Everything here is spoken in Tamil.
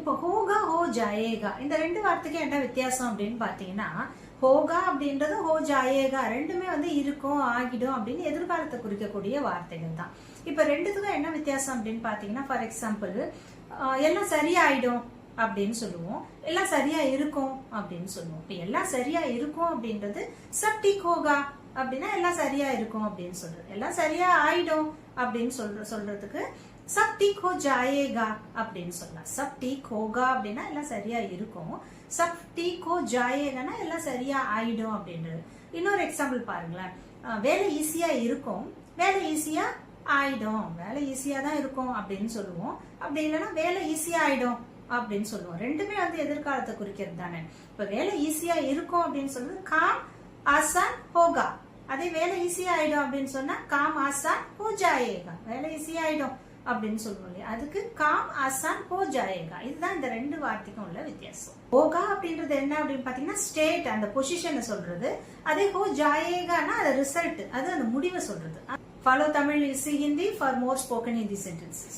இப்போ ஹோகா ஹோ ஜாயேகா இந்த ரெண்டு வார்த்தைக்கு என்ன வித்தியாசம் அப்படின்னு பாத்தீங்கன்னா, ஹோகா அப்படின்றது ஹோ ஜாயேகா ரெண்டுமே வந்து இருக்கும் ஆகிடும் அப்படின்னு எதிர்காலத்தை குறிக்கக்கூடிய வார்த்தைகள் தான். இப்ப ரெண்டுத்துக்கும் என்ன வித்தியாசம் அப்படின்னு பாத்தீங்கன்னா, ஃபார் எக்ஸாம்பிள் எல்லாம் சரியாயிடும் அப்படின்னு சொல்லுவோம், எல்லாம் சரியா இருக்கும் அப்படின்னு சொல்லுவோம். இப்ப எல்லாம் சரியா இருக்கும் அப்படின்றது சப் டீக் ஹோகா அப்படின்னா எல்லாம் சரியா இருக்கும் அப்படின்னு சொல்றது. எல்லாம் சரியா ஆயிடும் அப்படின்னு சொல்றதுக்கு சப் டீக் ஹோ ஜாயேகா அப்படின்னு சொல்லலாம். சப் டீக் ஹோகா அப்படின்னா எல்லாம் சரியா இருக்கும், சப் டீக் ஹோ ஜாயேகானா எல்லாம் சரியா ஆயிடும் அப்படின்றது. இன்னொரு எக்ஸாம்பிள் பாருங்களேன், வேலை ஈஸியா இருக்கும், வேலை ஈஸியா ஆயிடும், வேலை ஈஸியா தான் இருக்கும் அப்படின்னு சொல்லுவோம். அப்படி இல்லைன்னா வேலை ஈஸியா ஆயிடும் அப்படின்னு சொல்லுவோம். ரெண்டுமே வந்து எதிர்காலத்தை குறிக்கிறது தானே. இப்ப வேலை ஈஸியா இருக்கும் அப்படின்னு சொல்றது காம் ஆசான் ஹோகா, அதே வேலை ஈஸியா ஆயிடும் அப்படின்னு சொன்னா காம் ஆசான் ஹோ ஜாயேகா, வேலை ஈஸியா ஆயிடும் அப்படின்னு சொல்லுவோம் இல்லையா, அதுக்கு காம் ஆசான் ஹோ ஜாயேகா. இதுதான் இந்த ரெண்டு வார்த்தைக்கும் உள்ள வித்தியாசம். ஹோகா அப்படின்றது என்ன அப்படின்னு பாத்தீங்கன்னா ஸ்டேட், அந்த பொசிஷனை சொல்றது. அதே ஹோ ஜாயேகானா அது ரிசல்ட், அது அந்த முடிவை சொல்றது. Follow Tamil Easy Hindi for more spoken Hindi sentences.